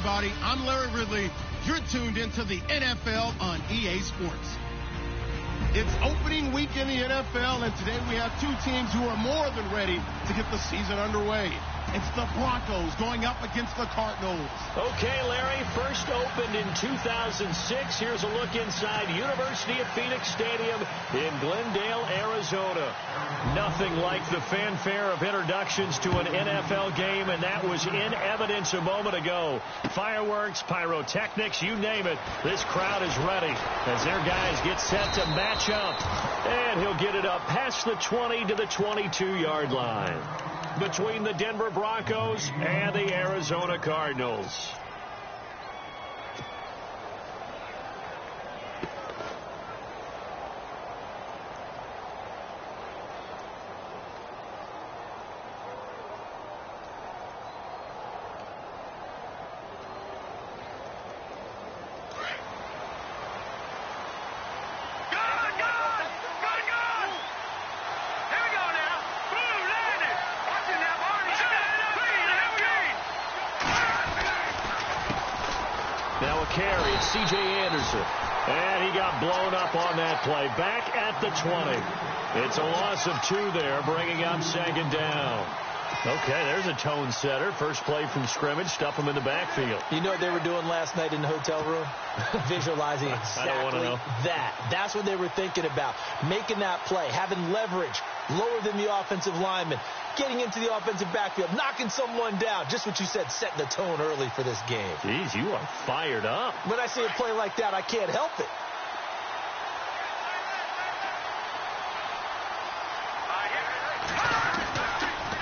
everybody. I'm Larry Ridley. You're tuned into the NFL on EA Sports. It's opening week in the NFL, and today we have two teams who are more than ready to get the season underway. It's the Broncos going up against the Cardinals. Okay, Larry, first opened in 2006. Here's a look inside University of Phoenix Stadium in Glendale, Arizona. Nothing like the fanfare of introductions to an NFL game, and that was in evidence a moment ago. Fireworks, pyrotechnics, you name it. This crowd is ready as their guys get set to match up. And he'll get it up past the 20 to the 22-yard line between the Denver Broncos and the Arizona Cardinals. Carry, it's C.J. Anderson. And he got blown up on that play. Back at the 20. It's a loss of 2 there, bringing up second down. Okay, there's a tone setter. First play from scrimmage, stuff him in the backfield. You know what they were doing last night in the hotel room? Visualizing exactly that. That's what they were thinking about. Making that play, having leverage, lower than the offensive lineman, getting into the offensive backfield, knocking someone down. Just what you said, setting the tone early for this game. Jeez, you are fired up. When I see a play like that, I can't help it.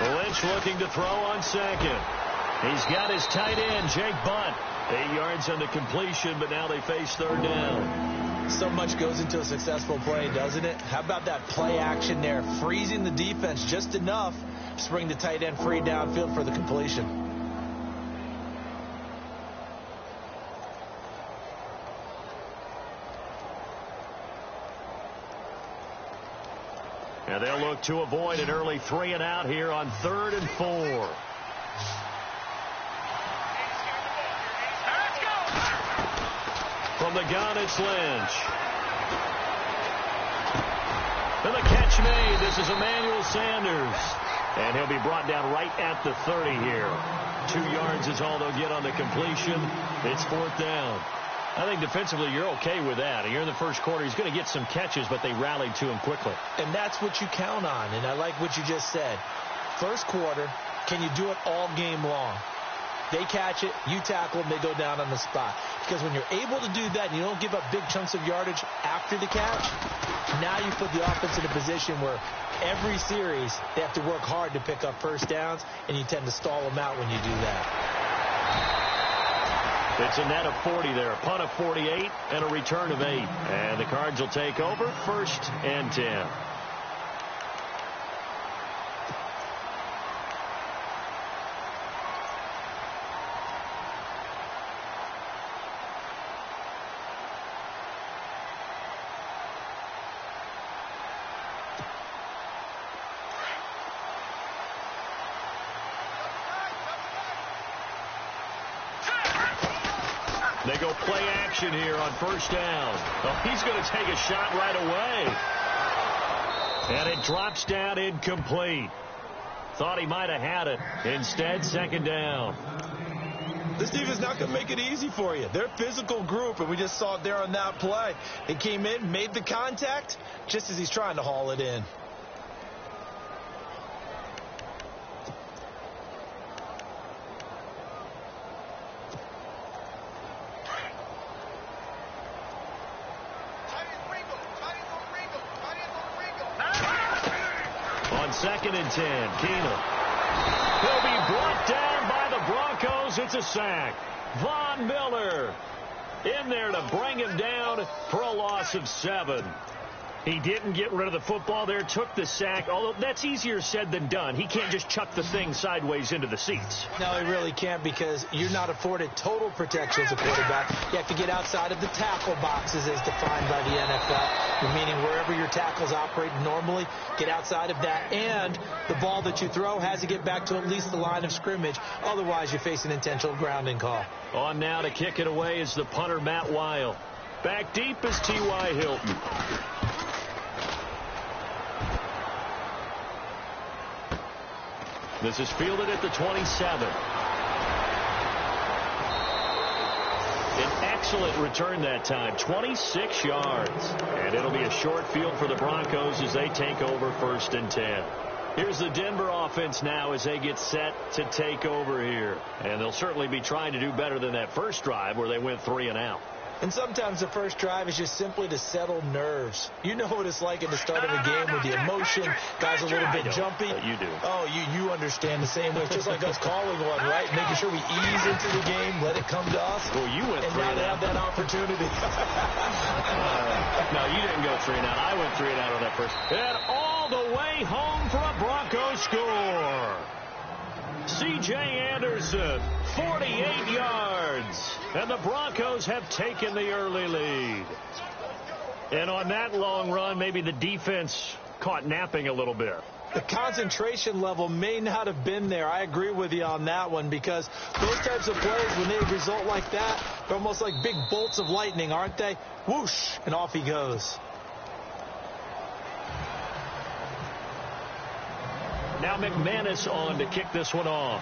Lynch looking to throw on second. He's got his tight end, Jake Butt. 8 yards on the completion, but now they face third down. So much goes into a successful play, doesn't it? How about that play action there? Freezing the defense just enough to bring the tight end free downfield for the completion. And they'll look to avoid an early 3 and out here on 3rd and 4. From the gun, it's Lynch. And the catch made. This is Emmanuel Sanders. And he'll be brought down right at the 30 here. 2 yards is all they'll get on the completion. It's 4th down. I think defensively you're okay with that. Here in the first quarter, he's going to get some catches, but they rallied to him quickly. And that's what you count on, and I like what you just said. First quarter, can you do it all game long? They catch it, you tackle them, they go down on the spot. Because when you're able to do that and you don't give up big chunks of yardage after the catch, now you put the offense in a position where every series they have to work hard to pick up first downs, and you tend to stall them out when you do that. It's a net of 40 there, a punt of 48, and a return of 8. And the Cards will take over, 1st and 10. They go play action here on 1st down. Oh, he's going to take a shot right away. And it drops down incomplete. Thought he might have had it. Instead, 2nd down. This defense is not going to make it easy for you. They're a physical group, and we just saw it there on that play. They came in, made the contact, just as he's trying to haul it in. On 2nd and 10, Keenum. He'll be brought down by the Broncos. It's a sack. Von Miller in there to bring him down for a loss of 7. He didn't get rid of the football there, took the sack, although that's easier said than done. He can't just chuck the thing sideways into the seats. No, he really can't, because you're not afforded total protection as a quarterback. You have to get outside of the tackle boxes as defined by the NFL, meaning wherever your tackles operate normally, get outside of that, and the ball that you throw has to get back to at least the line of scrimmage. Otherwise, you face an intentional grounding call. On now to kick it away is the punter, Matt Weil. Back deep is T.Y. Hilton. This is fielded at the 27. An excellent return that time, 26 yards. And it'll be a short field for the Broncos as they take over 1st and 10. Here's the Denver offense now as they get set to take over here. And they'll certainly be trying to do better than that first drive where they went 3 and out. And sometimes the first drive is just simply to settle nerves. You know what it's like at the start of a game with the emotion. Guys a little bit jumpy. You do. Oh, you understand the same way. It's just like us calling one, right? Making sure we ease into the game, let it come to us. Well, you went 3 and out. And now they have that opportunity. No, you didn't go 3 and out. I went 3 and out on that first. And all the way home for a Broncos score. C.J. Anderson, 48 yards. And the Broncos have taken the early lead. And on that long run, maybe the defense caught napping a little bit. The concentration level may not have been there. I agree with you on that one, because those types of plays, when they result like that, they're almost like big bolts of lightning, aren't they? Whoosh, and off he goes. Now McManus on to kick this one off.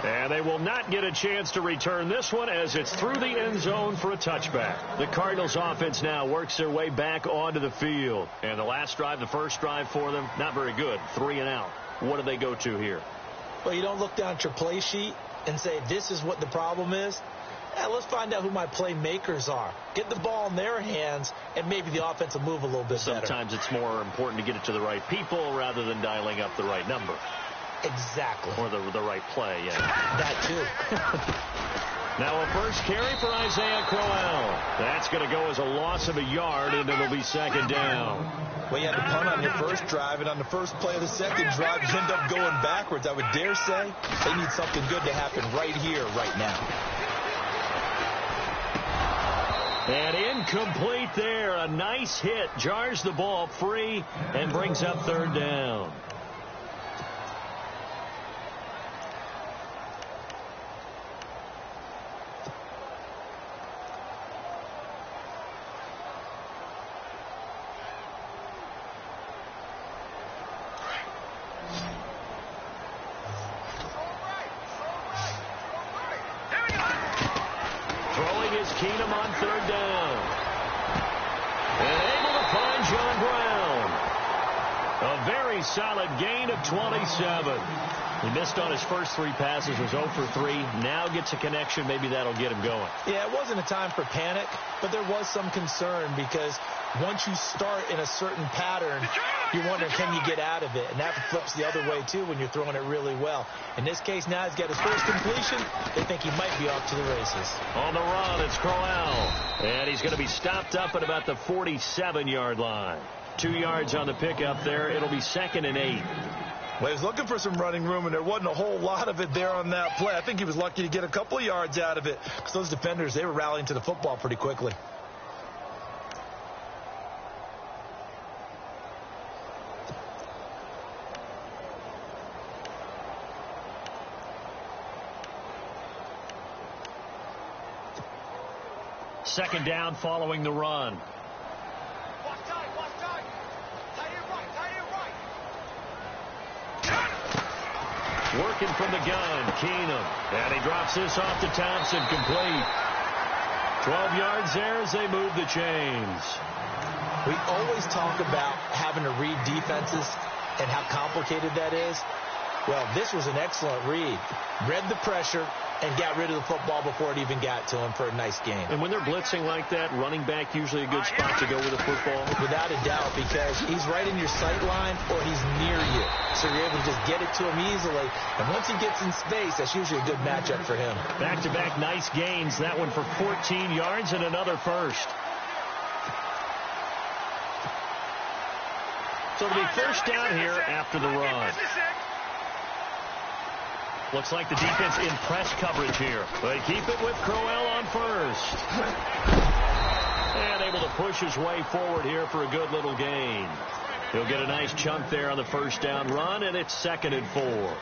And they will not get a chance to return this one as it's through the end zone for a touchback. The Cardinals offense now works their way back onto the field. And the last drive, the first drive for them, not very good. 3 and out. What do they go to here? Well, you don't look down at your play sheet and say, this is what the problem is. Let's find out who my playmakers are. Get the ball in their hands, and maybe the offense will move a little bit better. Sometimes it's more important to get it to the right people rather than dialing up the right number. Exactly. Or the right play, yeah. That too. Now a first carry for Isaiah Crowell. That's going to go as a loss of a yard, and it'll be 2nd down. Well, you had to punt on your first drive, and on the first play of the second drive, you end up going backwards. I would dare say they need something good to happen right here, right now. And incomplete there. A nice hit. Jars the ball free and brings up 3rd down. Keenum on 3rd down. And able to find John Brown. A very solid gain of 27. He missed on his first 3 passes, was 0 for 3. Now gets a connection. Maybe that'll get him going. Yeah, it wasn't a time for panic, but there was some concern, because once you start in a certain pattern, you wonder, can you get out of it? And that flips the other way, too, when you're throwing it really well. In this case, now he's got his first completion. They think he might be off to the races. On the run, it's Crowell. And he's going to be stopped up at about the 47-yard line. 2 yards on the pickup there. It'll be 2nd and 8. Well, he was looking for some running room, and there wasn't a whole lot of it there on that play. I think he was lucky to get a couple of yards out of it, because those defenders, they were rallying to the football pretty quickly. Second down following the run. Working from the gun, Keenum. And he drops this off to Thompson, complete. 12 yards there as they move the chains. We always talk about having to read defenses and how complicated that is. Well, this was an excellent read. Read the pressure and got rid of the football before it even got to him for a nice game. And when they're blitzing like that, running back usually a good spot to go with the football? Without a doubt, because he's right in your sight line or he's near you. So you're able to just get it to him easily. And once he gets in space, that's usually a good matchup for him. Back-to-back nice gains. That one for 14 yards and another first. So it'll be first down here after the run. Looks like the defense in press coverage here. They keep it with Crowell on first. And able to push his way forward here for a good little gain. He'll get a nice chunk there on the first down run, and it's 2nd and 4.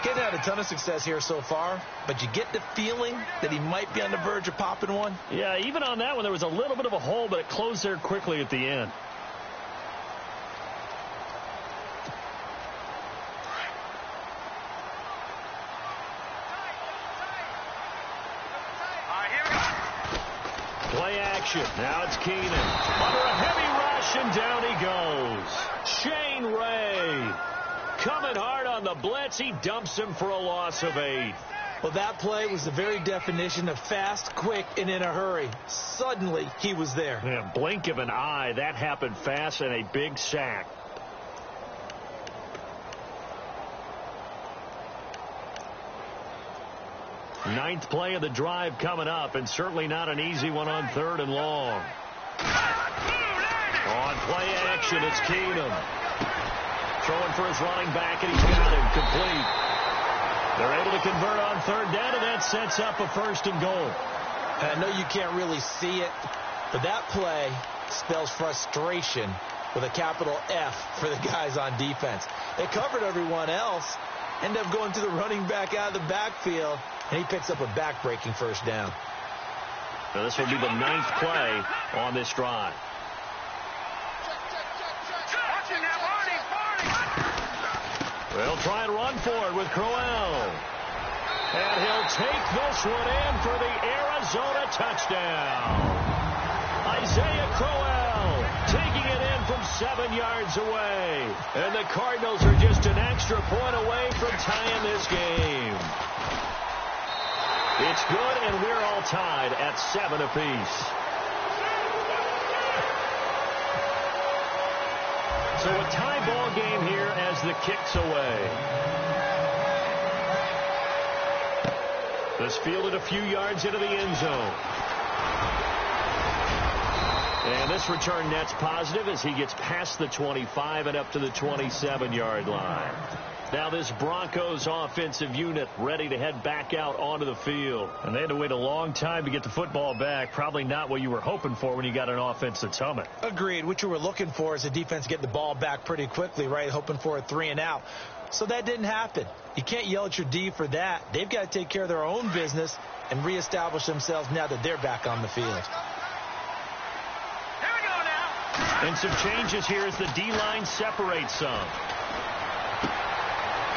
Getting had a ton of success here so far, but you get the feeling that he might be on the verge of popping one. Yeah, even on that one, there was a little bit of a hole, but it closed there quickly at the end. Play action. Now it's Keenan. Under a heavy rush, and down he goes. Shane Ray. Coming hard on the blitz. He dumps him for a loss of 8. Well, that play was the very definition of fast, quick, and in a hurry. Suddenly, he was there. Yeah, blink of an eye. That happened fast, and a big sack. Ninth play of the drive coming up, and certainly not an easy one on 3rd and long. On play action, it's Keenum. Throwing for his running back, and he's got him complete. They're able to convert on 3rd down, and that sets up a 1st and goal. And I know you can't really see it, but that play spells frustration with a capital F for the guys on defense. They covered everyone else, end up going to the running back out of the backfield, and he picks up a back-breaking 1st down. Now this will be the 9th play on this drive. They'll try and run for it with Crowell. And he'll take this one in for the Arizona touchdown. Isaiah Crowell taking it in from 7 yards away. And the Cardinals are just an extra point away from tying this game. It's good, and we're all tied at 7 apiece. So a tie ball game here as the kick's away. This fielded a few yards into the end zone. And this return net's positive as he gets past the 25 and up to the 27-yard line. Now this Broncos offensive unit ready to head back out onto the field. And they had to wait a long time to get the football back. Probably not what you were hoping for when you got an offense that's humming. Agreed. What you were looking for is the defense getting the ball back pretty quickly, right? Hoping for a 3 and out. So that didn't happen. You can't yell at your D for that. They've got to take care of their own business and reestablish themselves now that they're back on the field. And some changes here as the D-line separates some.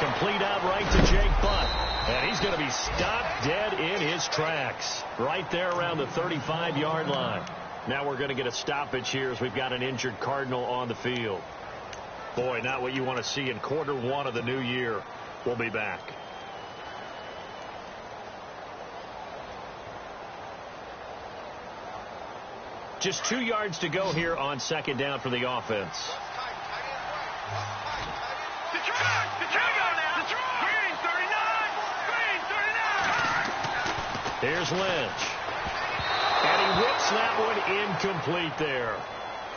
Complete out right to Jake Butt. And he's going to be stopped dead in his tracks. Right there around the 35-yard line. Now we're going to get a stoppage here as we've got an injured Cardinal on the field. Boy, not what you want to see in quarter 1 of the new year. We'll be back. Just 2 yards to go here on 2nd down for the offense. Here's Lynch. And he whips that one incomplete there.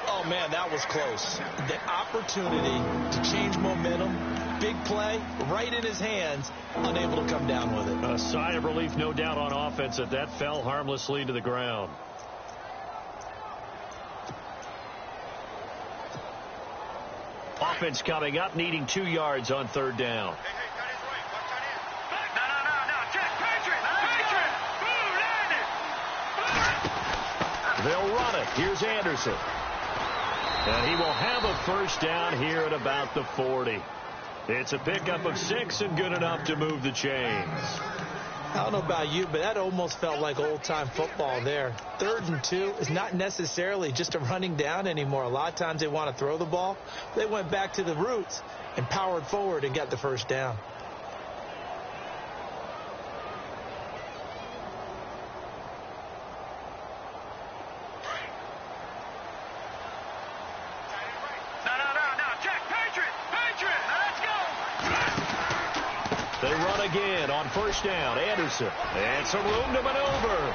Oh, man, that was close. The opportunity to change momentum, big play, right in his hands, unable to come down with it. A sigh of relief, no doubt, on offense that fell harmlessly to the ground. Offense coming up, needing 2 yards on 3rd down. They'll run it. Here's Anderson. And he will have a 1st down here at about the 40. It's a pickup of 6 and good enough to move the chains. I don't know about you, but that almost felt like old-time football there. 3rd and 2 is not necessarily just a running down anymore. A lot of times they want to throw the ball. They went back to the roots, and powered forward and got the first down. They run again on first down. Anderson. And some room to maneuver.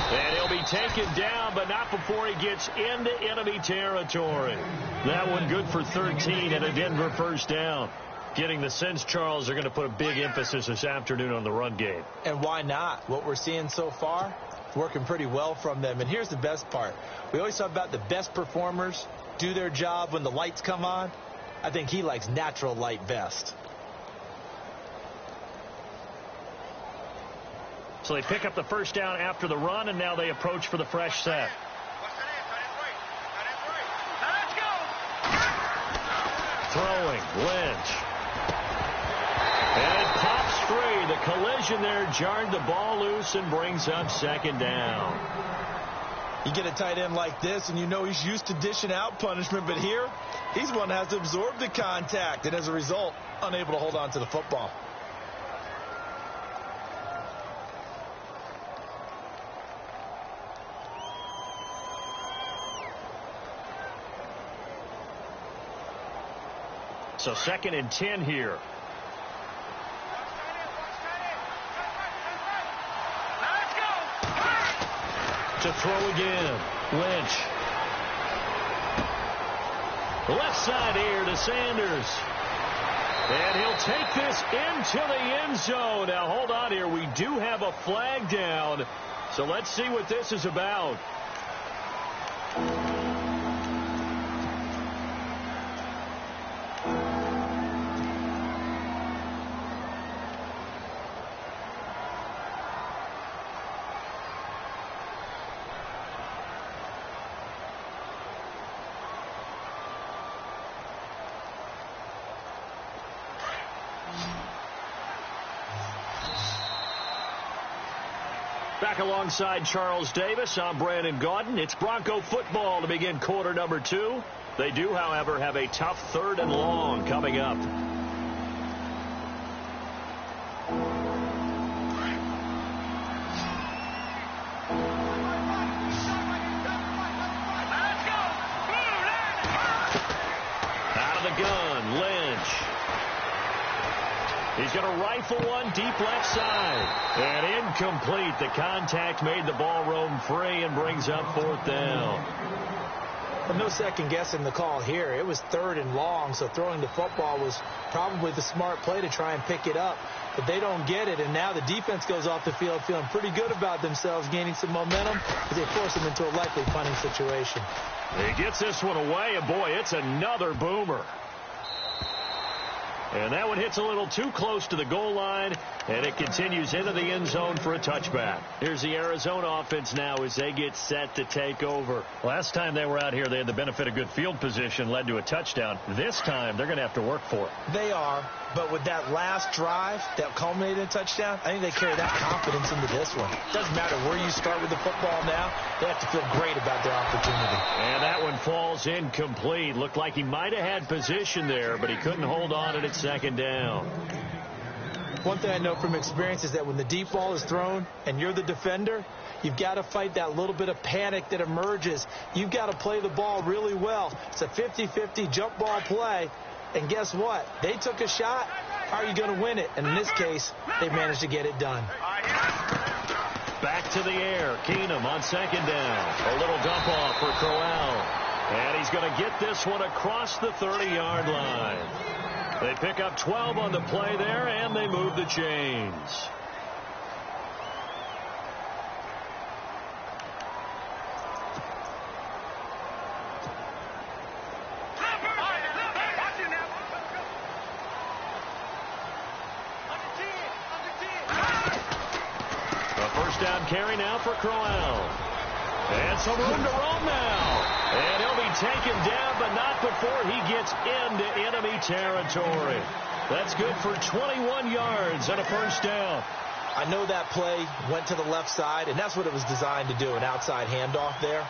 And he'll be taken down, but not before he gets into enemy territory. That one good for 13 and a Denver first down. Getting the sense, Charles, they're going to put a big emphasis this afternoon on the run game. And why not? What we're seeing so far, working pretty well from them. And here's the best part. We always talk about the best performers do their job when the lights come on. I think he likes natural light best. So they pick up the first down after the run, and now they approach for the fresh set. Throwing, Lynch. And it pops free. The collision there jarred the ball loose and brings up second down. You get a tight end like this, and you know he's used to dishing out punishment, but here, he's one that has to absorb the contact, and as a result, unable to hold on to the football. So 2nd and 10 here. To throw again. Lynch. Left side here to Sanders. And he'll take this into the end zone. Now hold on here. We do have a flag down. So let's see what this is about. Back alongside Charles Davis, I'm Brandon Gaudin. It's Bronco football to begin quarter number 2. They do, however, have a tough 3rd and long coming up. Out of the gun, Lynch. He's going to rifle one deep left side. And incomplete. The contact made the ball roam free and brings up 4th down. Well, no second guessing the call here. It was 3rd and long, so throwing the football was probably the smart play to try and pick it up. But they don't get it, and now the defense goes off the field feeling pretty good about themselves, gaining some momentum as they force them into a likely punting situation. He gets this one away, and boy, it's another boomer. And that one hits a little too close to the goal line, and it continues into the end zone for a touchback. Here's the Arizona offense now as they get set to take over. Last time they were out here, they had the benefit of good field position, led to a touchdown. This time, they're going to have to work for it. They are, but with that last drive that culminated in a touchdown, I think they carry that confidence into this one. It doesn't matter where you start with the football now. They have to feel great about their opportunity. And that one falls incomplete. Looked like he might have had position there, but he couldn't hold on to it at second down. One thing I know from experience is that when the deep ball is thrown and you're the defender, you've got to fight that little bit of panic that emerges. You've got to play the ball really well. It's a 50-50 jump ball play. And guess what? They took a shot. How are you going to win it? And in this case, they managed to get it done. Back to the air. Keenum on second down. A little dump off for Crowell. And he's going to get this one across the 30-yard line. They pick up 12 on the play there, and they move the chains. A first down carry now for Crowell. And some room to roam now. And he'll be taken down, but not before he gets into enemy territory. That's good for 21 yards and a first down. I know that play went to the left side, and that's what it was designed to do, an outside handoff there.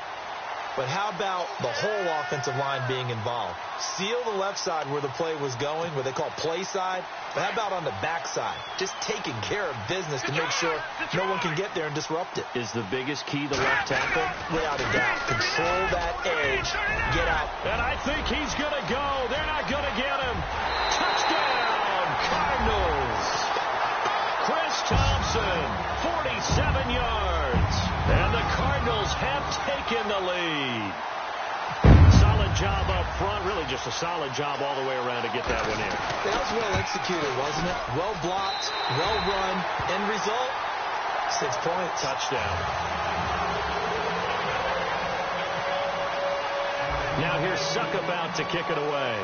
But how about the whole offensive line being involved? Seal the left side where the play was going, where they call play side. But how about on the back side? Just taking care of business to make sure no one can get there and disrupt it. Is the biggest key the left tackle? Without a doubt. Control that edge. Get out. And I think he's going to go. They're not going to get him. Touchdown, Cardinals. Chris Thompson, 47 yards. And the Cardinals have taken the lead. Solid job up front. Really just a solid job all the way around to get that one in. That was well executed, wasn't it? Well blocked, well run. End result, 6 points. Touchdown. Now here's Suck about to kick it away.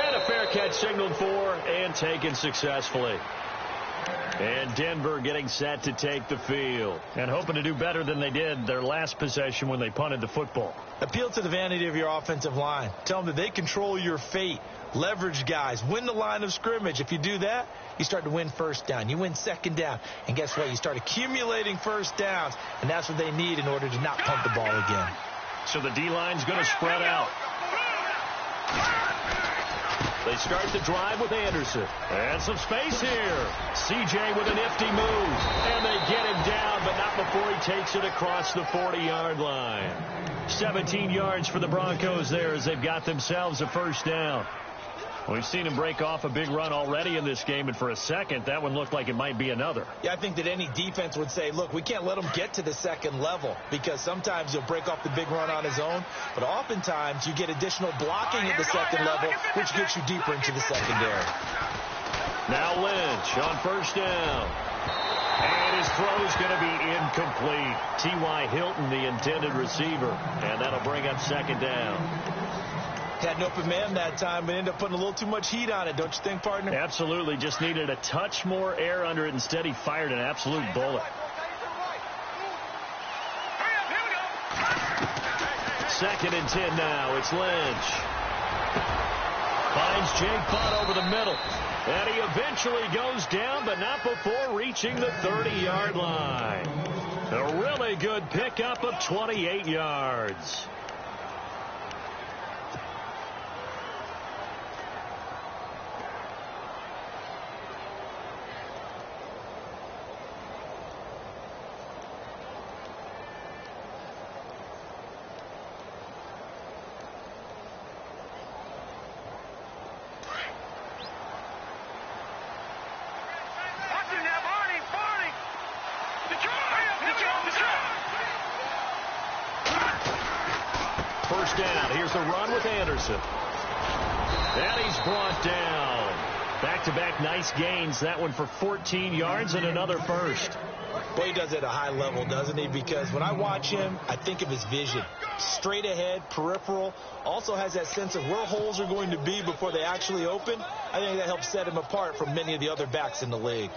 And a fair catch signaled for and taken successfully. And Denver getting set to take the field. And hoping to do better than they did their last possession when they punted the football. Appeal to the vanity of your offensive line. Tell them that they control your fate. Leverage guys. Win the line of scrimmage. If you do that, you start to win first down. You win second down. And guess what? You start accumulating first downs. And that's what they need in order to not punt the ball again. So the D-line's going to spread out. They start the drive with Anderson. And some space here. CJ with a nifty move. And they get him down, but not before he takes it across the 40-yard line. 17 yards for the Broncos there as they've got themselves a first down. We've seen him break off a big run already in this game, and for a second, that one looked like it might be another. Yeah, I think that any defense would say, look, we can't let him get to the second level because sometimes he'll break off the big run on his own, but oftentimes you get additional blocking at the second level, which gets you deeper into the secondary. Now Lynch on first down. And his throw's going to be incomplete. T.Y. Hilton, the intended receiver, and that'll bring up second down. Had an open man that time, but ended up putting a little too much heat on it, don't you think, partner? Absolutely. Just needed a touch more air under it. Instead, he fired an absolute bullet. Second and 10 now. It's Lynch. Finds Jake Butt over the middle. And he eventually goes down, but not before reaching the 30-yard line. A really good pickup of 28 yards. First down. Here's the run with Anderson. And he's brought down. Back-to-back nice gains. That one for 14 yards and another first. Boy, he does it at a high level, doesn't he? Because when I watch him, I think of his vision. Straight ahead, peripheral. Also has that sense of where holes are going to be before they actually open. I think that helps set him apart from many of the other backs in the league.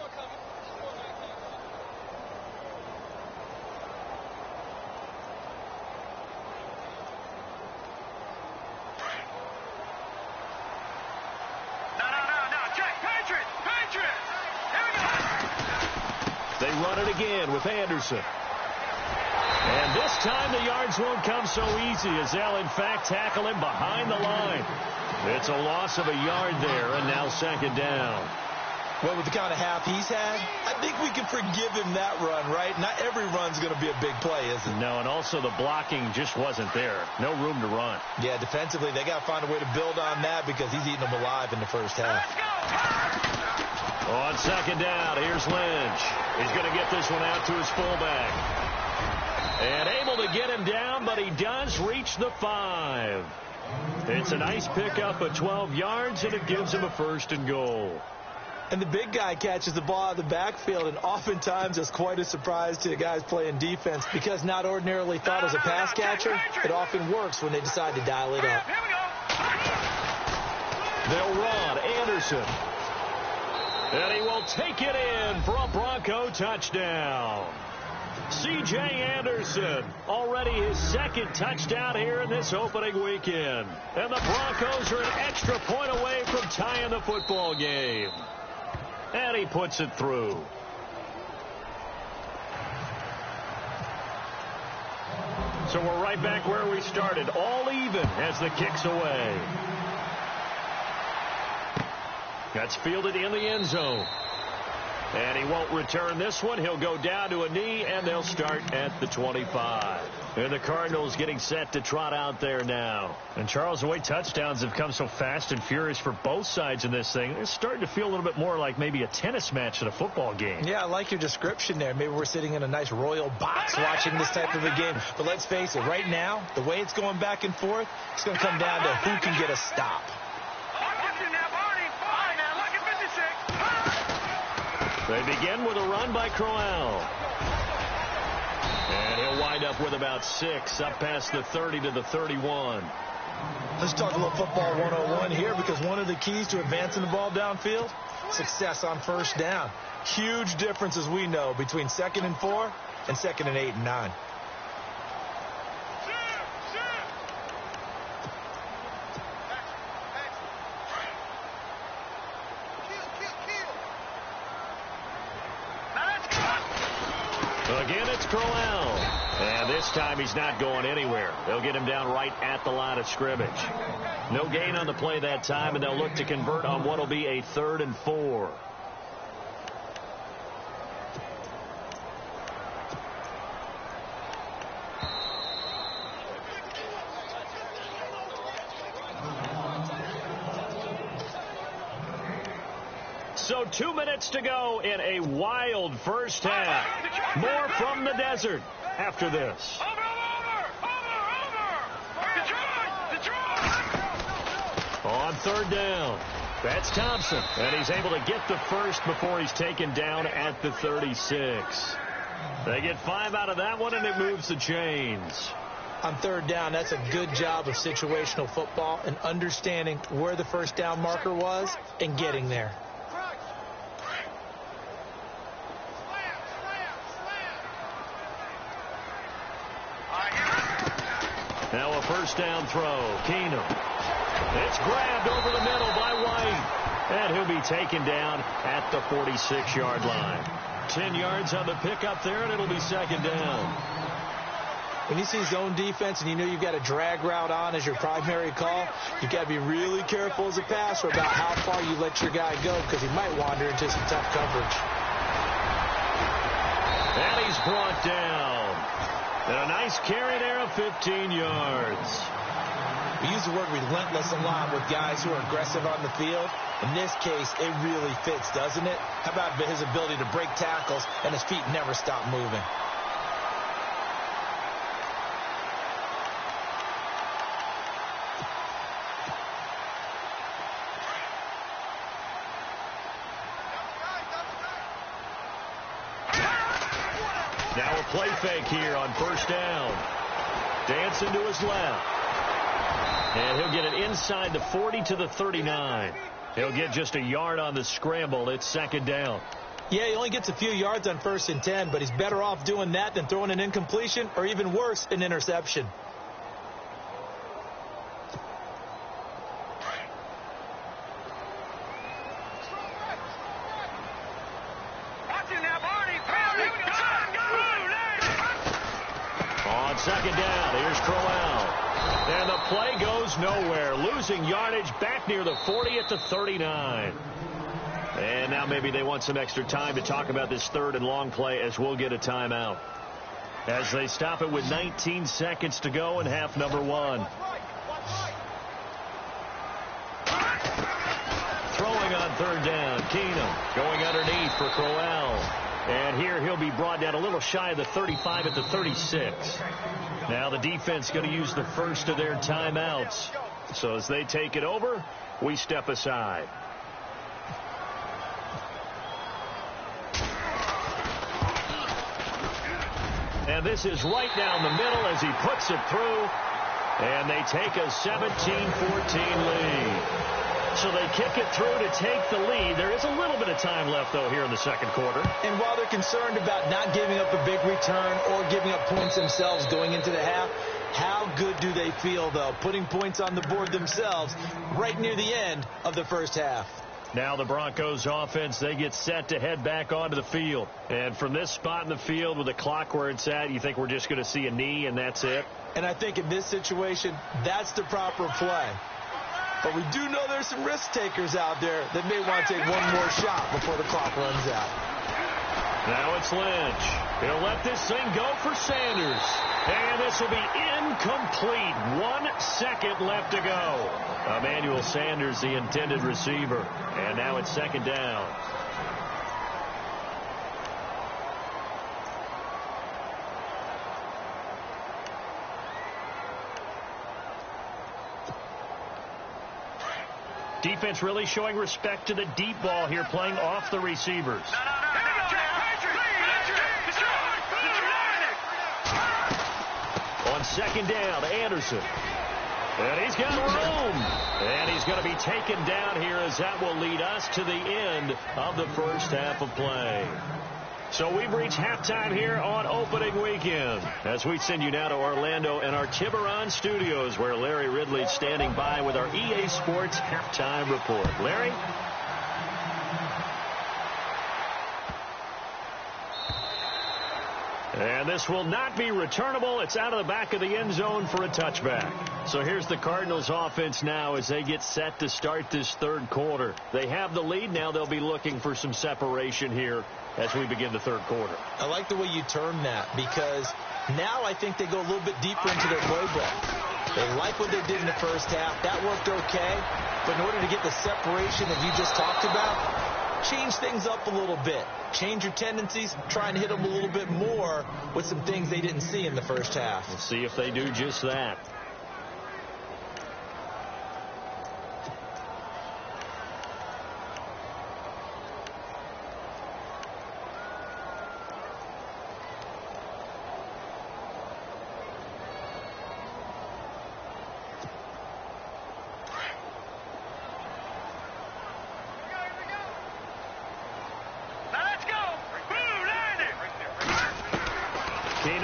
They run it again with Anderson. And this time the yards won't come so easy as they'll, in fact, tackle him behind the line. It's a loss of a yard there, and now second down. Well, with the kind of half he's had, I think we can forgive him that run, right? Not every run's going to be a big play, is it? No, and also the blocking just wasn't there. No room to run. Yeah, defensively, they got to find a way to build on that because he's eating them alive in the first half. On second down, here's Lynch. He's going to get this one out to his fullback. And able to get him down, but he does reach the 5. It's a nice pickup of 12 yards, and it gives him a first and goal. And the big guy catches the ball out of the backfield, and oftentimes it's quite a surprise to the guys playing defense because not ordinarily thought as a pass catcher, it often works when they decide to dial it up. They'll run Anderson. And he will take it in for a Bronco touchdown. C.J. Anderson, already his second touchdown here in this opening weekend. And the Broncos are an extra point away from tying the football game. And he puts it through. So we're right back where we started, all even as the kick's away. That's fielded in the end zone. And he won't return this one. He'll go down to a knee, and they'll start at the 25. And the Cardinals getting set to trot out there now. And, Charles, the way touchdowns have come so fast and furious for both sides in this thing, it's starting to feel a little bit more like maybe a tennis match than a football game. Yeah, I like your description there. Maybe we're sitting in a nice royal box watching this type of a game. But let's face it, right now, the way it's going back and forth, it's going to come down to who can get a stop. They begin with a run by Crowell. And he'll wind up with about 6 up past the 30 to the 31. Let's talk a little football 101 here, because one of the keys to advancing the ball downfield, success on first down. Huge difference, as we know, between 2nd and 4 and 2nd and 8 and 9. Again, it's Crowell. And this time he's not going anywhere. They'll get him down right at the line of scrimmage. No gain on the play that time, and they'll look to convert on what will be a 3rd and 4. So 2 minutes to go in a wild first half. More from the desert after this. On 3rd down, that's Thompson. And he's able to get the first before he's taken down at the 36. They get 5 out of that one, and it moves the chains. On 3rd down, that's a good job of situational football and understanding where the first down marker was and getting there. Now a first down throw. Keenum. It's grabbed over the middle by White. And he'll be taken down at the 46-yard line. 10 yards on the pickup there, and it'll be 2nd down. When you see zone defense and you know you've got a drag route on as your primary call, you've got to be really careful as a passer about how far you let your guy go, because he might wander into some tough coverage. And he's brought down. And a nice carry there of 15 yards. We use the word relentless a lot with guys who are aggressive on the field. In this case, it really fits, doesn't it? How about his ability to break tackles and his feet never stop moving? Now a play fake here on first down. Dancing to his left. And he'll get it inside the 40 to the 39. He'll get just a yard on the scramble. It's 2nd down. Yeah, he only gets a few yards on 1st and 10, but he's better off doing that than throwing an incompletion, or even worse, an interception. On 2nd down, here's Crowell. And the play goes nowhere. Losing yardage back near the 40 at the 39. And now maybe they want some extra time to talk about this 3rd and long play, as we'll get a timeout. As they stop it with 19 seconds to go in half number 1. Throwing on 3rd down, Keenum going underneath for Crowell. And here he'll be brought down a little shy of the 35 at the 36. Now the defense going to use the first of their timeouts. So as they take it over, we step aside. And this is right down the middle as he puts it through. And they take a 17-14 lead. So they kick it through to take the lead. There is a little bit of time left, though, here in the 2nd quarter. And while they're concerned about not giving up a big return or giving up points themselves going into the half, how good do they feel, though, putting points on the board themselves right near the end of the first half? Now the Broncos offense, they get set to head back onto the field. And from this spot in the field with the clock where it's at, you think we're just going to see a knee and that's it? And I think in this situation, that's the proper play. But we do know there's some risk takers out there that may want to take one more shot before the clock runs out. Now it's Lynch. He'll let this thing go for Sanders. And this will be incomplete. 1 second left to go. Emmanuel Sanders, the intended receiver. And now it's second down. Defense really showing respect to the deep ball here, playing off the receivers. On second down, Anderson. And he's got room. And he's going to be taken down here as that will lead us to the end of the first half of play. So we've reached halftime here on opening weekend as we send you now to Orlando and our Tiburon studios where Larry Ridley's standing by with our EA Sports halftime report. Larry? And this will not be returnable. It's out of the back of the end zone for a touchback. So here's the Cardinals offense now as they get set to start this third quarter. They have the lead. Now they'll be looking for some separation here as we begin the third quarter. I like the way you term that because now I think they go a little bit deeper into their playbook. They like what they did in the first half. That worked okay. But in order to get the separation that you just talked about, change things up a little bit. Change your tendencies, try and hit them a little bit more with some things they didn't see in the first half. We'll see if they do just that.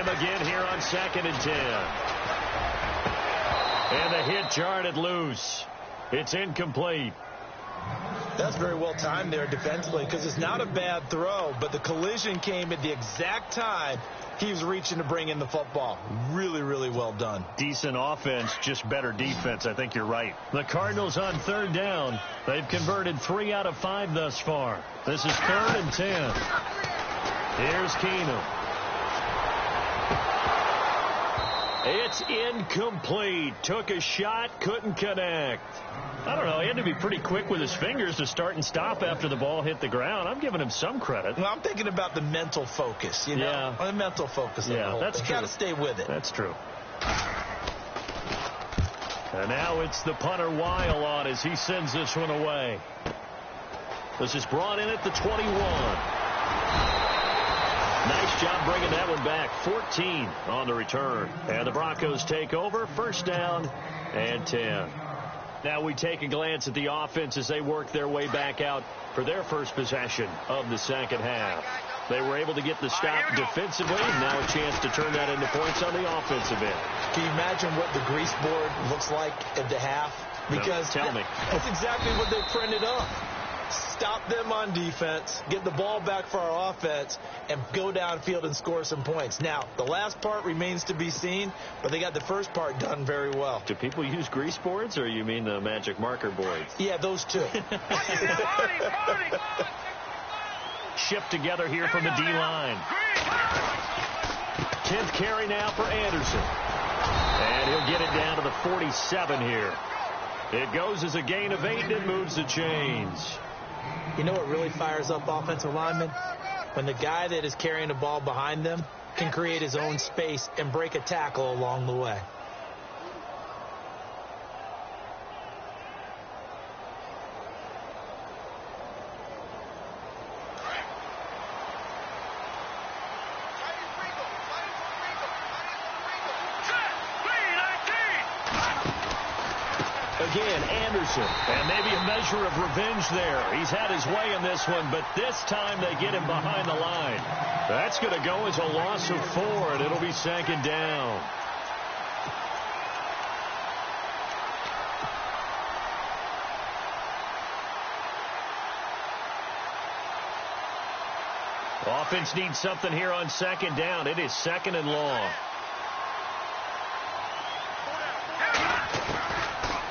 Again here on 2nd and 10. And the hit jarred loose. It's incomplete. That's very well timed there defensively because it's not a bad throw, but the collision came at the exact time he was reaching to bring in the football. Really, really well done. Decent offense, just better defense. I think you're right. The Cardinals on third down. They've converted 3 out of 5 thus far. This is 3rd and 10. Here's Keenum. It's incomplete. Took a shot, couldn't connect. I don't know. He had to be pretty quick with his fingers to start and stop after the ball hit the ground. I'm giving him some credit. Well, I'm thinking about the mental focus, you know? Yeah. The mental focus. Yeah, that's true. Got to stay with it. That's true. And now it's the punter Weil on as he sends this one away. This is brought in at the 21. Nice job bringing that one back. 14 on the return. And the Broncos take over. First down and 10. Now we take a glance at the offense as they work their way back out for their first possession of the second half. They were able to get the stop defensively. Now a chance to turn that into points on the offensive end. Can you imagine what the grease board looks like at the half? Because no, tell me. That's exactly what they printed up. Stop them on defense, get the ball back for our offense, and go downfield and score some points. Now, the last part remains to be seen, but they got the first part done very well. Do people use grease boards, or you mean the magic marker boards? Yeah, those two. Shift together here from the D-line. 10th carry now for Anderson. And he'll get it down to the 47 here. It goes as a gain of 8 and moves the chains. You know what really fires up offensive linemen? When the guy that is carrying the ball behind them can create his own space and break a tackle along the way. Again, Anderson, and maybe a measure of revenge there. He's had his way in this one, but this time they get him behind the line. That's going to go as a loss of 4, and it'll be second down. Offense needs something here on second down. It is second and long.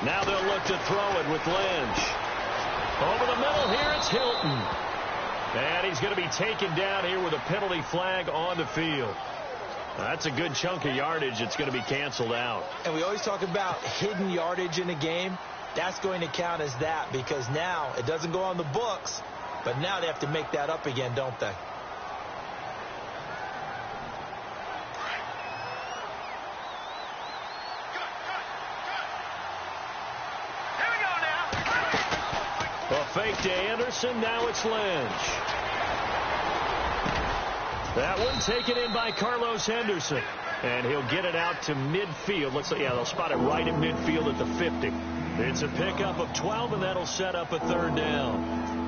Now they'll look to throw it with Lynch. Over the middle here, it's Hilton. And he's going to be taken down here with a penalty flag on the field. That's a good chunk of yardage. It's going to be canceled out. And we always talk about hidden yardage in a game. That's going to count as that because now it doesn't go on the books, but now they have to make that up again, don't they? A fake to Anderson. Now it's Lynch. That one taken in by Carlos Henderson. And he'll get it out to midfield. Let's see. Yeah, they'll spot it right in midfield at the 50. It's a pickup of 12, and that'll set up a third down.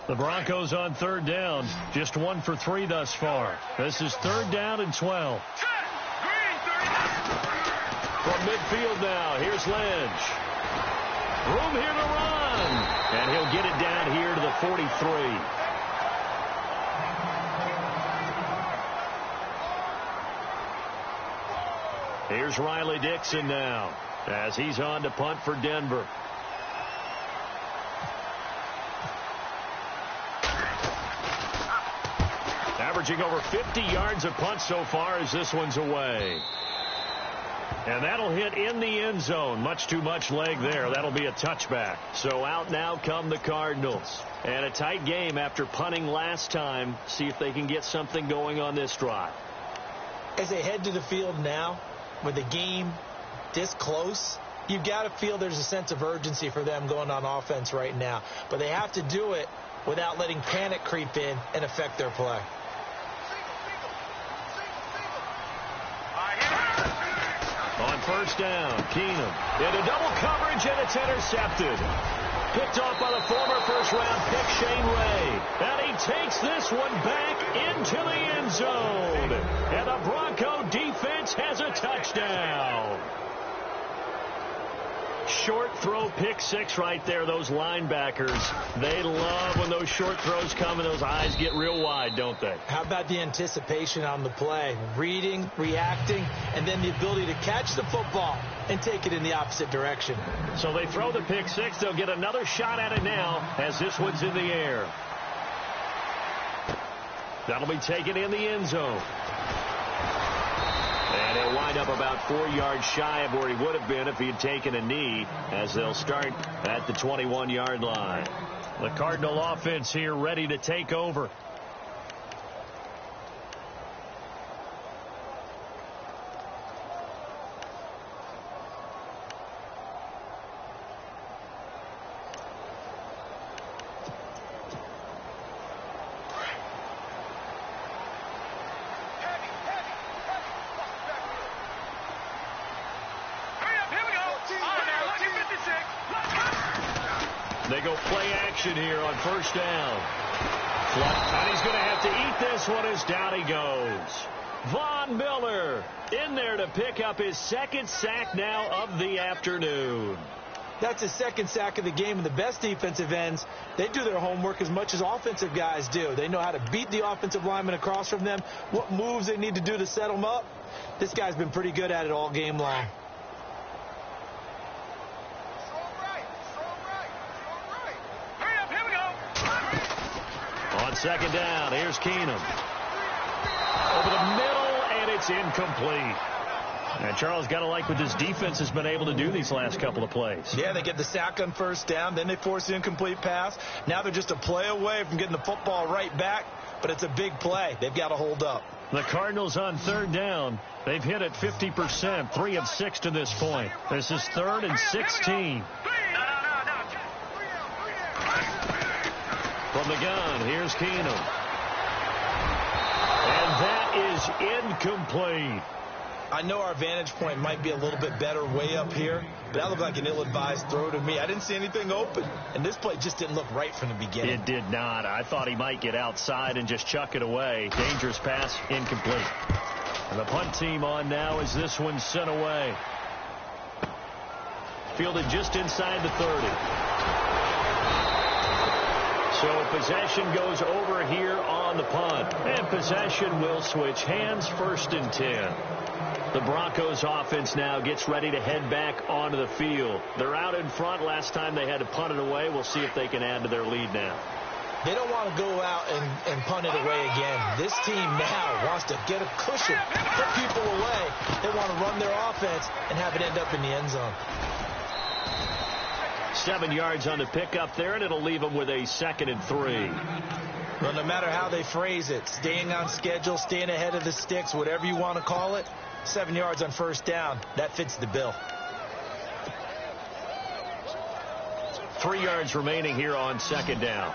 The Broncos on third down. Just 1 for 3 thus far. This is third down and 12. From midfield now, here's Lynch. Room here to run. And he'll get it down here to the 43. Here's Riley Dixon now as he's on to punt for Denver. Averaging over 50 yards a punt so far as this one's away. And that'll hit in the end zone. Much too much leg there. That'll be a touchback. So out now come the Cardinals. And a tight game after punting last time. See if they can get something going on this drive. As they head to the field now, with the game this close, you've got to feel there's a sense of urgency for them going on offense right now. But they have to do it without letting panic creep in and affect their play. On first down, Keenum into double coverage, and it's intercepted. Picked off by the former first-round pick, Shane Ray. And he takes this one back into the end zone. And the Bronco defense has a touchdown. Short throw, pick six right there. Those linebackers, they love when those short throws come and those eyes get real wide, don't they? How about the anticipation on the play? Reading, reacting, and then the ability to catch the football and take it in the opposite direction. So they throw the pick six. They'll get another shot at it now as this one's in the air. That'll be taken in the end zone. And he'll wind up about 4 yards shy of where he would have been if he had taken a knee, as they'll start at the 21-yard line. The Cardinal offense here ready to take over. They go play action here on first down. And he's going to have to eat this one as down he goes. Von Miller in there to pick up his second sack now of the afternoon. That's his second sack of the game, and the best defensive ends, they do their homework as much as offensive guys do. They know how to beat the offensive lineman across from them, what moves they need to do to set them up. This guy's been pretty good at it all game long. On second down, here's Keenum. Over the middle, and it's incomplete. And Charles, got to like what this defense has been able to do these last couple of plays. Yeah, they get the sack on first down, then they force the incomplete pass. Now they're just a play away from getting the football right back, but it's a big play. They've got to hold up. The Cardinals on third down. They've hit it 50%, 3 of 6 to this point. This is 3rd and 16. From the gun, here's Keenum. And that is incomplete. I know our vantage point might be a little bit better way up here, but that looked like an ill-advised throw to me. I didn't see anything open, and this play just didn't look right from the beginning. It did not. I thought he might get outside and just chuck it away. Dangerous pass, incomplete. And the punt team on now as this one's sent away. Fielded just inside the 30. So possession goes over here on the punt. And possession will switch hands, 1st and 10. The Broncos offense now gets ready to head back onto the field. They're out in front. Last time they had to punt it away. We'll see if they can add to their lead now. They don't want to go out and punt it away again. This team now wants to get a cushion, put people away. They want to run their offense and have it end up in the end zone. 7 yards on the pickup there, and it'll leave them with a 2nd and 3. Well, no matter how they phrase it, staying on schedule, staying ahead of the sticks, whatever you want to call it, 7 yards on 1st down, that fits the bill. 3 yards remaining here on 2nd down.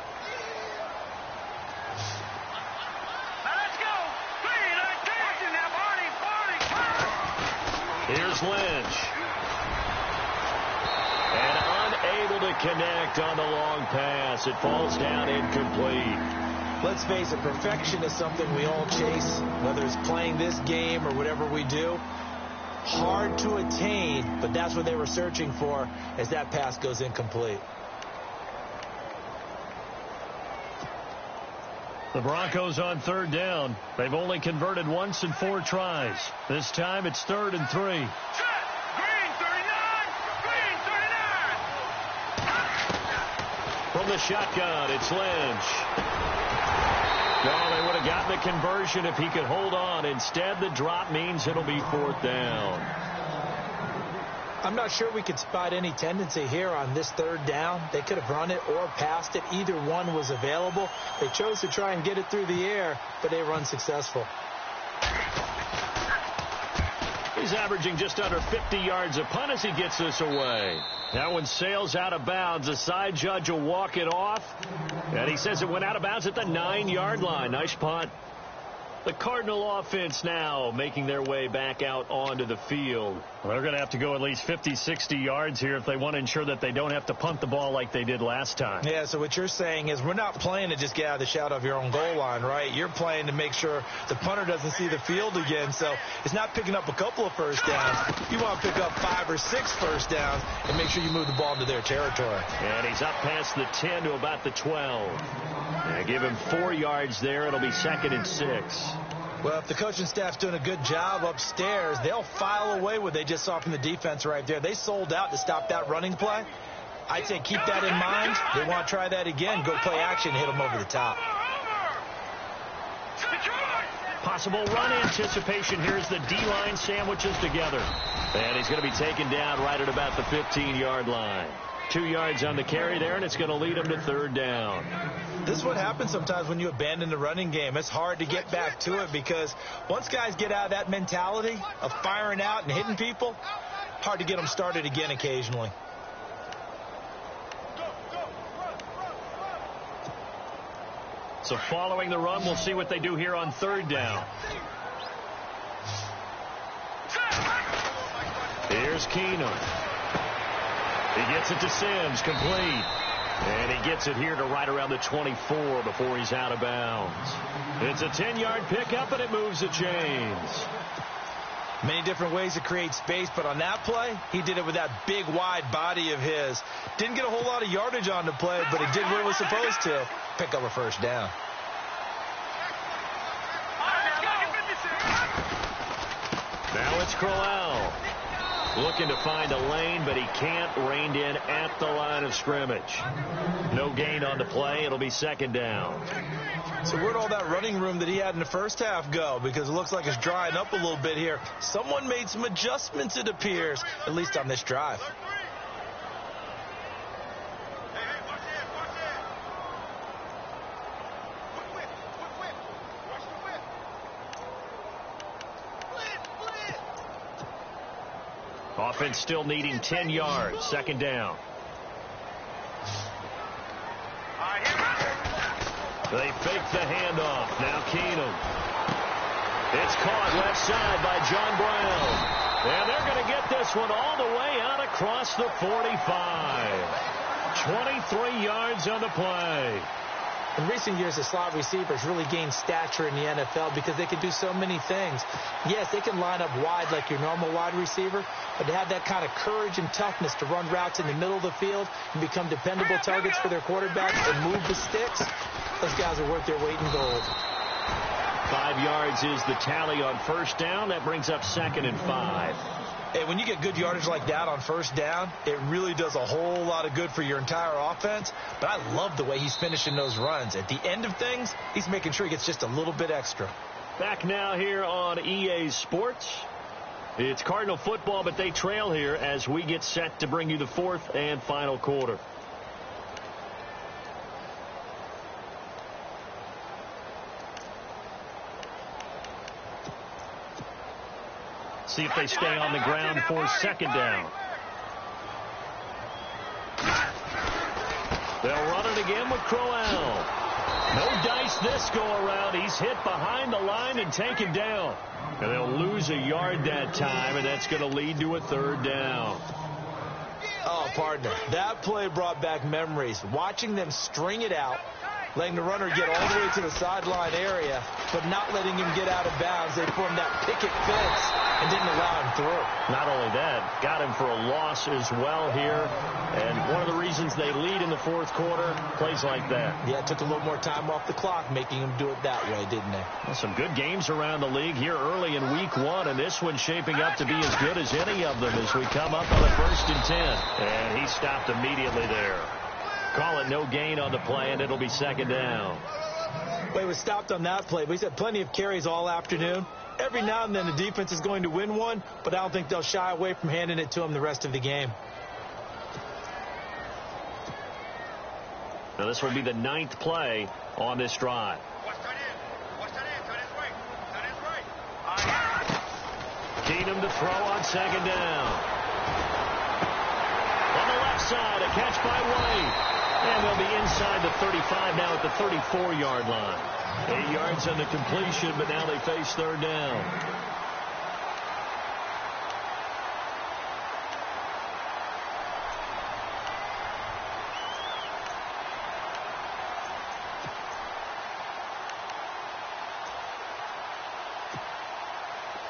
Here's Lynch. And unable to connect on the long pass. It falls down incomplete. Let's face it, perfection is something we all chase, whether it's playing this game or whatever we do. Hard to attain, but that's what they were searching for as that pass goes incomplete. The Broncos on 3rd down. They've only converted once in 4 tries. This time it's 3rd and 3. Green 39! Green 39! From the shotgun, it's Lynch. Well, they would have gotten the conversion if he could hold on. Instead, the drop means it'll be 4th down. I'm not sure we could spot any tendency here on this 3rd down. They could have run it or passed it. Either one was available. They chose to try and get it through the air, but they were unsuccessful. He's averaging just under 50 yards a punt as he gets this away. That one sails out of bounds. The side judge will walk it off. And he says it went out of bounds at the 9-yard line. Nice punt. The Cardinal offense now making their way back out onto the field. Well, they're going to have to go at least 50, 60 yards here if they want to ensure that they don't have to punt the ball like they did last time. Yeah, so what you're saying is we're not playing to just get out of the shadow of your own goal line, right? You're playing to make sure the punter doesn't see the field again. So it's not picking up a couple of 1st downs. You want to pick up 5 or 6 1st downs and make sure you move the ball into their territory. And he's up past the 10 to about the 12. Give him 4 yards there. It'll be 2nd and 6. Well, if the coaching staff's doing a good job upstairs, they'll file away what they just saw from the defense right there. They sold out to stop that running play. I'd say keep that in mind. They want to try that again. Go play action, hit them over the top. Possible run anticipation. Here's the D-line sandwiches together. And he's going to be taken down right at about the 15-yard line. 2 yards on the carry there, and it's going to lead him to 3rd down. This is what happens sometimes when you abandon the running game. It's hard to get back to it because once guys get out of that mentality of firing out and hitting people, hard to get them started again occasionally. So following the run, we'll see what they do here on 3rd down. Here's Keenum. He gets it to Sims, complete. And he gets it here to right around the 24 before he's out of bounds. It's a 10-yard pickup, and it moves the chains. Many different ways to create space, but on that play, he did it with that big, wide body of his. Didn't get a whole lot of yardage on the play, but he did what he was supposed to. Pick up a 1st down. Now it's Crowell. Looking to find a lane, but he can't. Reined in at the line of scrimmage. No gain on the play. It'll be 2nd down. So where'd all that running room that he had in the first half go? Because it looks like it's drying up a little bit here. Someone made some adjustments, it appears, at least on this drive. Offense still needing 10 yards. 2nd down. They fake the handoff. Now Keenum. It's caught left side by John Brown. And they're going to get this one all the way out across the 45. 23 yards on the play. In recent years, the slot receivers really gained stature in the NFL because they can do so many things. Yes, they can line up wide like your normal wide receiver, but they have that kind of courage and toughness to run routes in the middle of the field and become dependable targets for their quarterbacks and move the sticks. Those guys are worth their weight in gold. 5 yards is the tally on first down. That brings up 2nd and 5. Hey, when you get good yardage like that on first down, it really does a whole lot of good for your entire offense. But I love the way he's finishing those runs. At the end of things, he's making sure he gets just a little bit extra. Back now here on EA Sports. It's Cardinal football, but they trail here as we get set to bring you the 4th and final quarter. See if they stay on the ground for 2nd down. They'll run it again with Crowell. No dice this go around. He's hit behind the line and taken down. And they'll lose a yard that time, and that's going to lead to a 3rd down. Oh, partner, that play brought back memories. Watching them string it out, letting the runner get all the way to the sideline area, but not letting him get out of bounds. They formed that picket fence and didn't allow him through. Not only that, got him for a loss as well here. And one of the reasons they lead in the 4th quarter, plays like that. Yeah, it took a little more time off the clock, making him do it that way, didn't they? Well, some good games around the league here early in week 1, and this one's shaping up to be as good as any of them as we come up on a 1st and 10. And he stopped immediately there. Call it no gain on the play, and it'll be 2nd down. Well, he was stopped on that play, but he's had plenty of carries all afternoon. Every now and then the defense is going to win one, but I don't think they'll shy away from handing it to him the rest of the game. Now this will be the 9th play on this drive. Keenum to throw on 2nd down. On the left side, a catch by White. And they'll be inside the 35 now at the 34-yard line. 8 yards on the completion, but now they face 3rd down.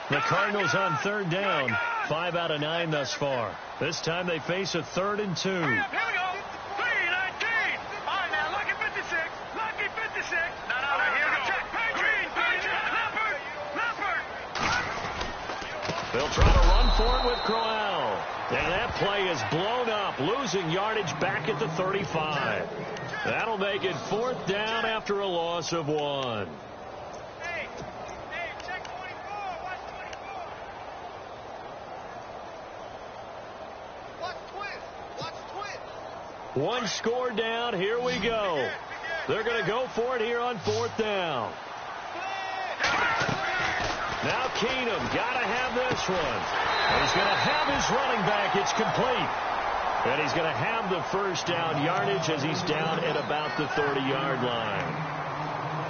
The Cardinals on 3rd down. 5 out of 9 thus far. This time they face a 3rd and 2. Here we go. 3-19. All right, now, lucky 56. Lucky 56. No, here we go. Check. Green. Leopard. They'll try to run for it with Crowell. And that play is blown up, losing yardage back at the 35. That'll make it 4th down after a loss of 1. Hey, check 24. Watch 24. Watch twist. One score down. Here we go. They're going to go for it here on 4th down. Now Keenum got to have this one. And he's going to have his running back. It's complete. And he's going to have the 1st down yardage as he's down at about the 30-yard line.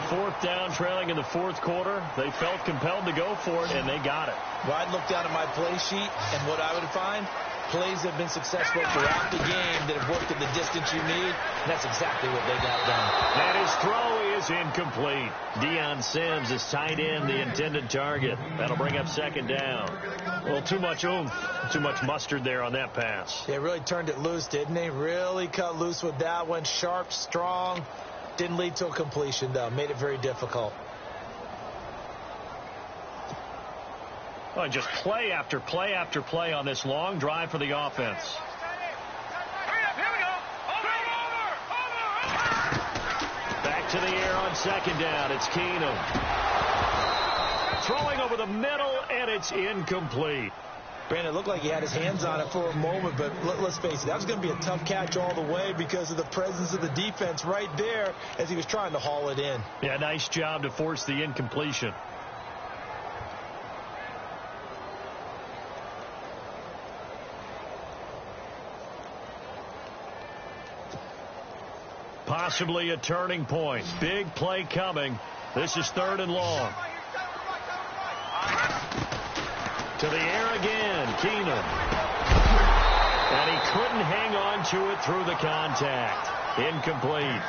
4th down, trailing in the 4th quarter. They felt compelled to go for it, and they got it. Well, I'd look down at my play sheet, and what I would find, plays have been successful throughout the game that have worked at the distance you need, and that's exactly what they got done. And his throw is incomplete. Deion Sims is tight end, the intended target. That'll bring up 2nd down. Well, too much oomph, too much mustard there on that pass. They really turned it loose, didn't they? Really cut loose with that one. Sharp, strong. Didn't lead to a completion, though. Made it very difficult. Well, just play after play after play on this long drive for the offense. Here we go. Over. Back to the air on 2nd down. It's Keenum. Throwing over the middle, and it's incomplete. Brandon, it looked like he had his hands on it for a moment, but let's face it, that was going to be a tough catch all the way because of the presence of the defense right there as he was trying to haul it in. Yeah, nice job to force the incompletion. Possibly a turning point. Big play coming. This is 3rd and long. To the air again, Keenum. And he couldn't hang on to it through the contact. Incomplete.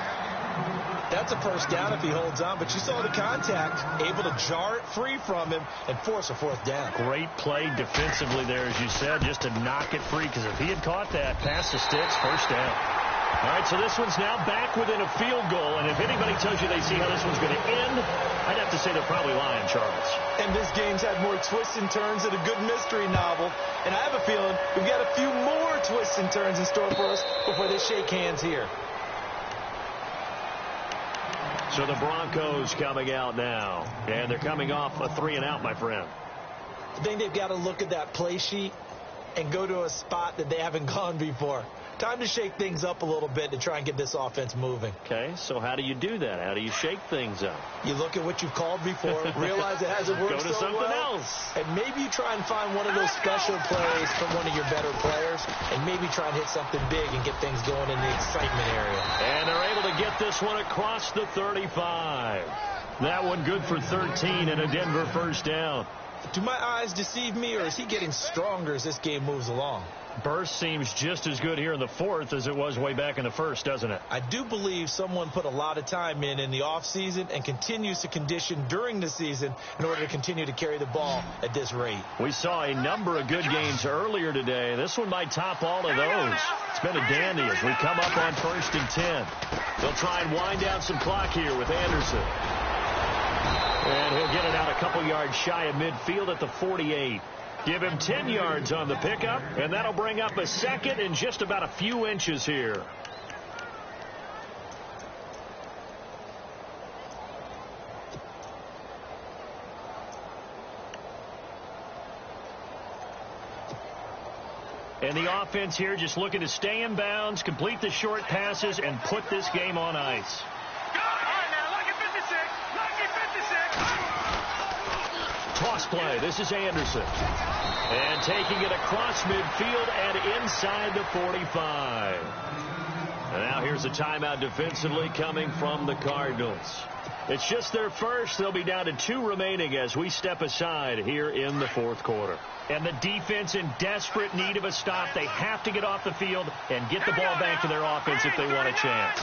That's a first down if he holds on, but you saw the contact, able to jar it free from him and force a fourth down. Great play defensively there, as you said, just to knock it free, because if he had caught that, past the sticks, first down. All right, so this one's now back within a field goal, and if anybody tells you they see how this one's going to end, I'd have to say they're probably lying, Charles. And this game's had more twists and turns than a good mystery novel, and I have a feeling we've got a few more twists and turns in store for us before they shake hands here. So the Broncos coming out now, and they're coming off a 3-and-out, my friend. I think they've got to look at that play sheet and go to a spot that they haven't gone before. Time to shake things up a little bit to try and get this offense moving. Okay, so how do you do that? How do you shake things up? You look at what you've called before, realize it hasn't worked so well. Go to something else. And maybe you try and find one of those special plays from one of your better players, and maybe try and hit something big and get things going in the excitement area. And they're able to get this one across the 35. That one good for 13 and a Denver first down. Do my eyes deceive me, or is he getting stronger as this game moves along? Burst seems just as good here in the fourth as it was way back in the first, doesn't it? I do believe someone put a lot of time in the offseason and continues to condition during the season in order to continue to carry the ball at this rate. We saw a number of good games earlier today. This one might top all of those. It's been a dandy as we come up on 1st and 10. They'll try and wind down some clock here with Anderson. And he'll get it out a couple yards shy of midfield at the 48. Give him 10 yards on the pickup, and that'll bring up a second and just about a few inches here. And the offense here just looking to stay in bounds, complete the short passes, and put this game on ice. Toss play. This is Anderson. And taking it across midfield and inside the 45. And now here's a timeout defensively coming from the Cardinals. It's just their first. They'll be down to 2 remaining as we step aside here in the fourth quarter. And the defense in desperate need of a stop. They have to get off the field and get the ball back to their offense if they want a chance.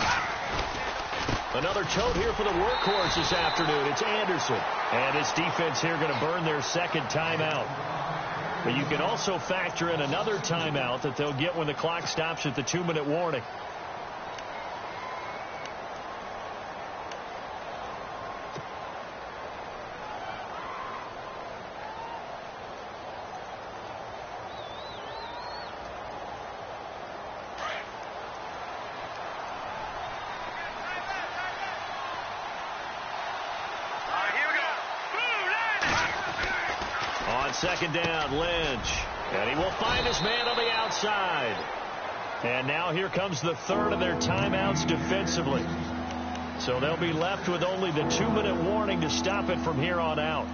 Another tote here for the workhorse this afternoon. It's Anderson. And this defense here going to burn their second timeout. But you can also factor in another timeout that they'll get when the clock stops at the 2-minute warning. Second down, Lynch. And he will find his man on the outside. And now here comes the third of their timeouts defensively. So they'll be left with only the 2-minute warning to stop it from here on out.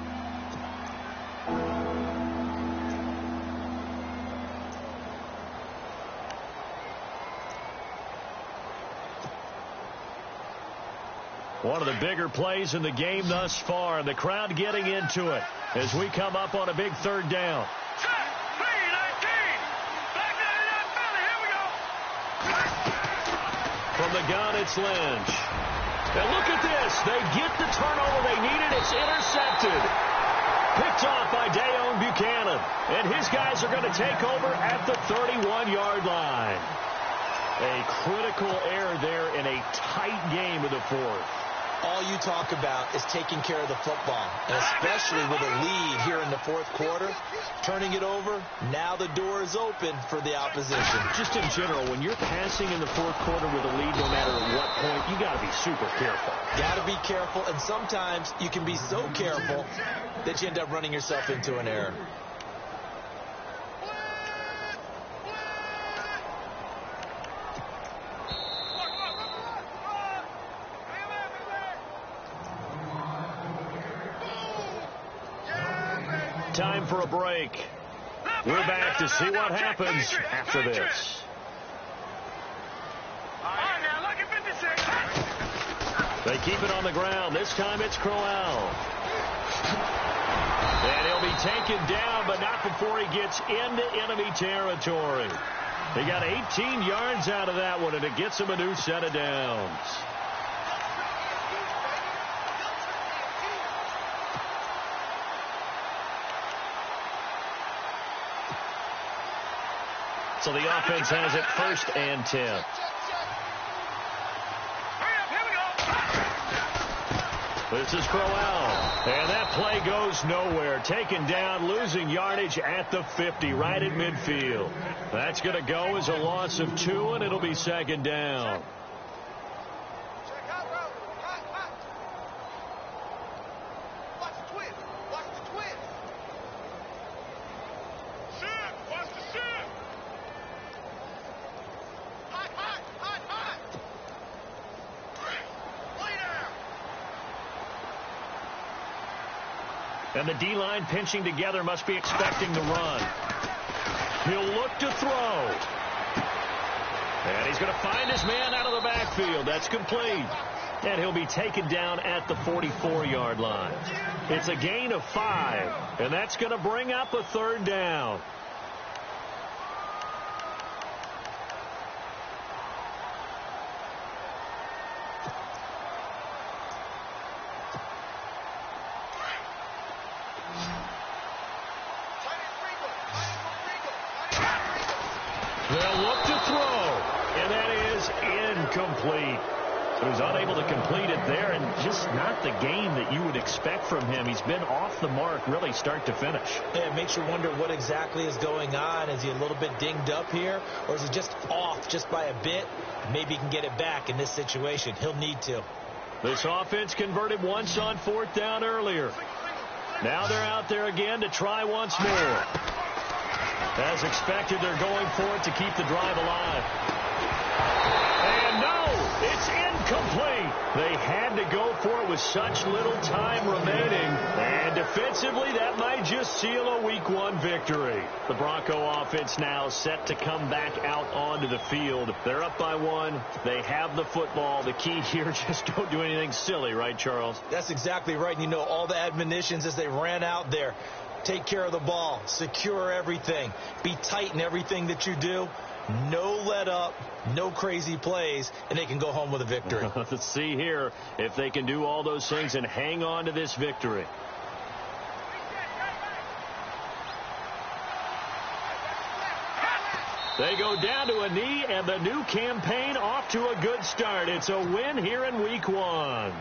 One of the bigger plays in the game thus far, and the crowd getting into it as we come up on a big third down. From the gun, it's Lynch. And look at this. They get the turnover they needed. It's intercepted. Picked off by Dayon Buchanan. And his guys are going to take over at the 31-yard line. A critical error there in a tight game of the fourth. All you talk about is taking care of the football, and especially with a lead here in the fourth quarter, turning it over, now the door is open for the opposition. Just in general, when you're passing in the fourth quarter with a lead, no matter at what point, you got to be super careful. Got to be careful, and sometimes you can be so careful that you end up running yourself into an error. Time for a break. We're back to see what happens after this. They keep it on the ground. This time it's Crowell. And he'll taken down, but not before he gets into enemy territory. He got 18 yards out of that one, and it gets him a new set of downs. So the offense has it 1st and 10. This is Crowell, and that play goes nowhere. Taken down, losing yardage at the 50, right at midfield. That's going to go as a loss of 2, and it'll be 2nd down. And the D-line pinching together must be expecting the run. He'll look to throw. And he's going to find his man out of the backfield. That's complete. And he'll be taken down at the 44-yard line. It's a gain of 5. And that's going to bring up a 3rd down. They'll look to throw, and that is incomplete. So he's unable to complete it there, and just not the game that you would expect from him. He's been off the mark, really, start to finish. Yeah, it makes you wonder what exactly is going on. Is he a little bit dinged up here, or is he just off just by a bit? Maybe he can get it back in this situation. He'll need to. This offense converted once on 4th down earlier. Now they're out there again to try once more. As expected, they're going for it to keep the drive alive. And no, it's incomplete. They had to go for it with such little time remaining. And defensively, that might just seal a Week 1 victory. The Bronco offense now set to come back out onto the field. They're up by 1. They have the football. The key here, just don't do anything silly, right, Charles? That's exactly right. And you know, all the admonitions as they ran out there. Take care of the ball. Secure everything. Be tight in everything that you do. No let up. No crazy plays. And they can go home with a victory. Let's see here if they can do all those things and hang on to this victory. They go down to a knee, and the new campaign off to a good start. It's a win here in Week 1.